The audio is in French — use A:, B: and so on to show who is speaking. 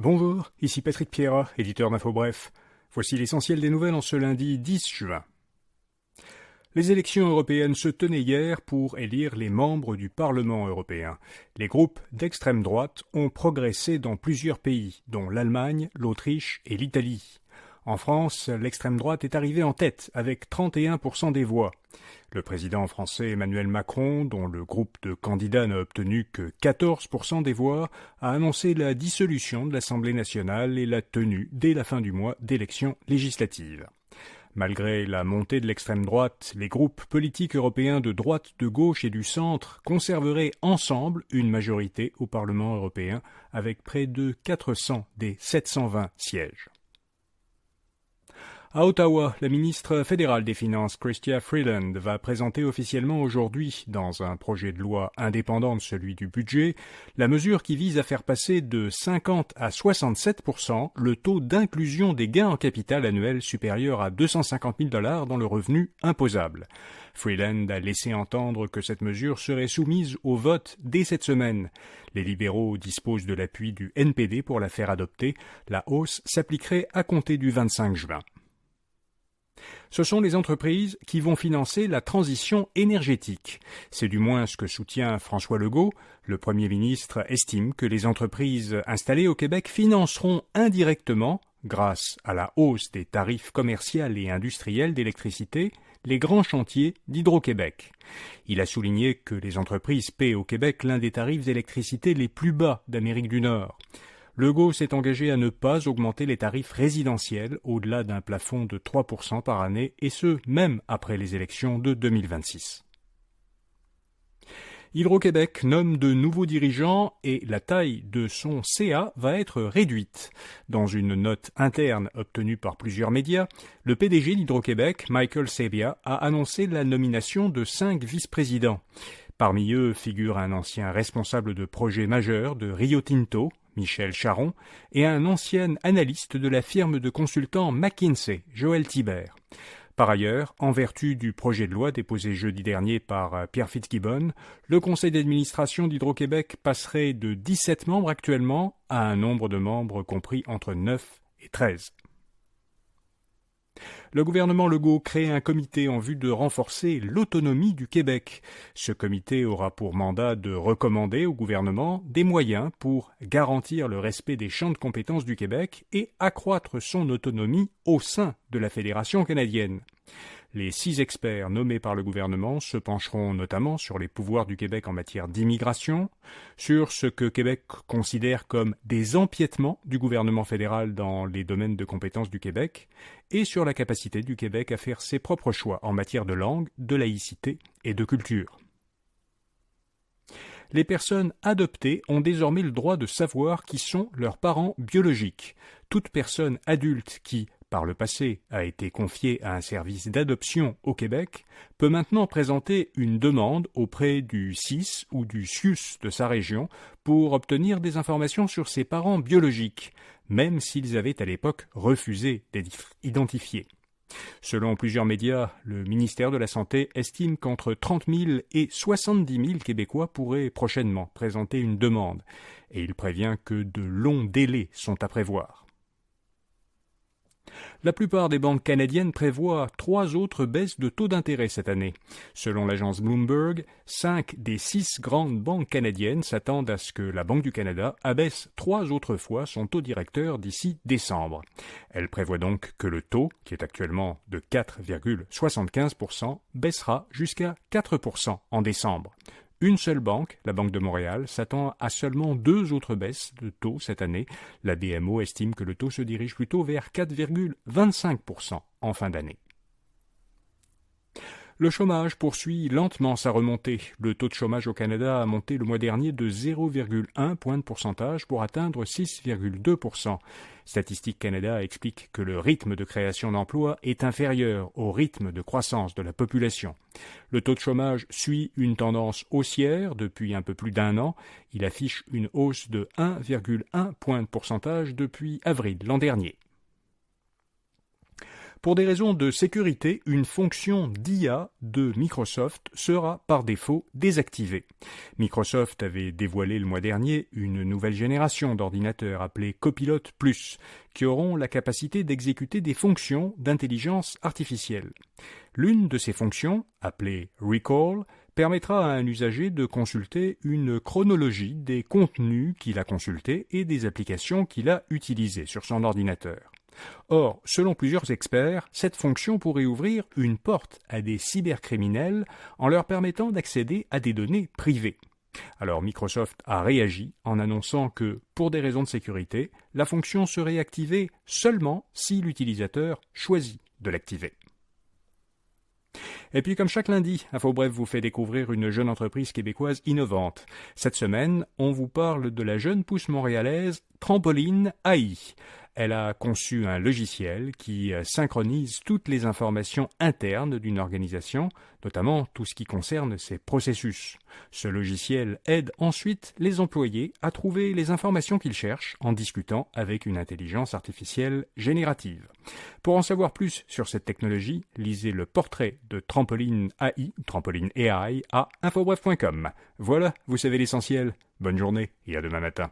A: Bonjour, ici Patrick Pierrat, éditeur d'Info Bref. Voici l'essentiel des nouvelles en ce lundi 10 juin. Les élections européennes se tenaient hier pour élire les membres du Parlement européen. Les groupes d'extrême droite ont progressé dans plusieurs pays, dont l'Allemagne, l'Autriche et l'Italie. En France, l'extrême droite est arrivée en tête avec 31% des voix. Le président français Emmanuel Macron, dont le groupe de candidats n'a obtenu que 14% des voix, a annoncé la dissolution de l'Assemblée nationale et la tenue, dès la fin du mois, d'élections législatives. Malgré la montée de l'extrême droite, les groupes politiques européens de droite, de gauche et du centre conserveraient ensemble une majorité au Parlement européen avec près de 400 des 720 sièges. À Ottawa, la ministre fédérale des Finances, Chrystia Freeland, va présenter officiellement aujourd'hui, dans un projet de loi indépendant de celui du budget, la mesure qui vise à faire passer de 50 à 67% le taux d'inclusion des gains en capital annuels supérieur à 250 000 $ dans le revenu imposable. Freeland a laissé entendre que cette mesure serait soumise au vote dès cette semaine. Les libéraux disposent de l'appui du NPD pour la faire adopter. La hausse s'appliquerait à compter du 25 juin. Ce sont les entreprises qui vont financer la transition énergétique. C'est du moins ce que soutient François Legault. Le Premier ministre estime que les entreprises installées au Québec financeront indirectement, grâce à la hausse des tarifs commerciaux et industriels d'électricité, les grands chantiers d'Hydro-Québec. Il a souligné que les entreprises paient au Québec l'un des tarifs d'électricité les plus bas d'Amérique du Nord. Legault s'est engagé à ne pas augmenter les tarifs résidentiels au-delà d'un plafond de 3% par année, et ce, même après les élections de 2026. Hydro-Québec nomme de nouveaux dirigeants et la taille de son CA va être réduite. Dans une note interne obtenue par plusieurs médias, le PDG d'Hydro-Québec, Michael Sabia, a annoncé la nomination de 5 vice-présidents. Parmi eux figure un ancien responsable de projet majeur de Rio Tinto, Michel Charron, et un ancien analyste de la firme de consultants McKinsey, Joël Thibert. Par ailleurs, en vertu du projet de loi déposé jeudi dernier par Pierre Fitzgibbon, le conseil d'administration d'Hydro-Québec passerait de 17 membres actuellement à un nombre de membres compris entre 9 et 13. Le gouvernement Legault crée un comité en vue de renforcer l'autonomie du Québec. Ce comité aura pour mandat de recommander au gouvernement des moyens pour garantir le respect des champs de compétences du Québec et accroître son autonomie au sein de la Fédération canadienne. Les 6 experts nommés par le gouvernement se pencheront notamment sur les pouvoirs du Québec en matière d'immigration, sur ce que Québec considère comme des empiétements du gouvernement fédéral dans les domaines de compétences du Québec, et sur la capacité du Québec à faire ses propres choix en matière de langue, de laïcité et de culture. Les personnes adoptées ont désormais le droit de savoir qui sont leurs parents biologiques. Toute personne adulte qui, par le passé, a été confiée à un service d'adoption au Québec, peut maintenant présenter une demande auprès du CIS ou du CIUS de sa région pour obtenir des informations sur ses parents biologiques, même s'ils avaient à l'époque refusé d'être identifiés. Selon plusieurs médias, le ministère de la Santé estime qu'entre 30 000 et 70 000 Québécois pourraient prochainement présenter une demande, et il prévient que de longs délais sont à prévoir. La plupart des banques canadiennes prévoient 3 autres baisses de taux d'intérêt cette année. Selon l'agence Bloomberg, 5 des 6 grandes banques canadiennes s'attendent à ce que la Banque du Canada abaisse 3 autres fois son taux directeur d'ici décembre. Elle prévoit donc que le taux, qui est actuellement de 4,75%, baissera jusqu'à 4% en décembre. Une seule banque, la Banque de Montréal, s'attend à seulement 2 autres baisses de taux cette année. La BMO estime que le taux se dirige plutôt vers 4,25% en fin d'année. Le chômage poursuit lentement sa remontée. Le taux de chômage au Canada a monté le mois dernier de 0,1 point de pourcentage pour atteindre 6,2%. Statistique Canada explique que le rythme de création d'emplois est inférieur au rythme de croissance de la population. Le taux de chômage suit une tendance haussière depuis un peu plus d'1 an. Il affiche une hausse de 1,1 point de pourcentage depuis avril l'an dernier. Pour des raisons de sécurité, une fonction d'IA de Microsoft sera par défaut désactivée. Microsoft avait dévoilé le mois dernier une nouvelle génération d'ordinateurs appelée Copilot+, qui auront la capacité d'exécuter des fonctions d'intelligence artificielle. L'une de ces fonctions, appelée Recall, permettra à un usager de consulter une chronologie des contenus qu'il a consultés et des applications qu'il a utilisées sur son ordinateur. Or, selon plusieurs experts, cette fonction pourrait ouvrir une porte à des cybercriminels en leur permettant d'accéder à des données privées. Alors Microsoft a réagi en annonçant que, pour des raisons de sécurité, la fonction serait activée seulement si l'utilisateur choisit de l'activer. Et puis comme chaque lundi, InfoBref vous fait découvrir une jeune entreprise québécoise innovante. Cette semaine, on vous parle de la jeune pousse montréalaise Trampoline AI. Elle a conçu un logiciel qui synchronise toutes les informations internes d'une organisation, notamment tout ce qui concerne ses processus. Ce logiciel aide ensuite les employés à trouver les informations qu'ils cherchent en discutant avec une intelligence artificielle générative. Pour en savoir plus sur cette technologie, lisez le portrait de Trampoline AI à infobref.com. Voilà, vous savez l'essentiel. Bonne journée et à demain matin.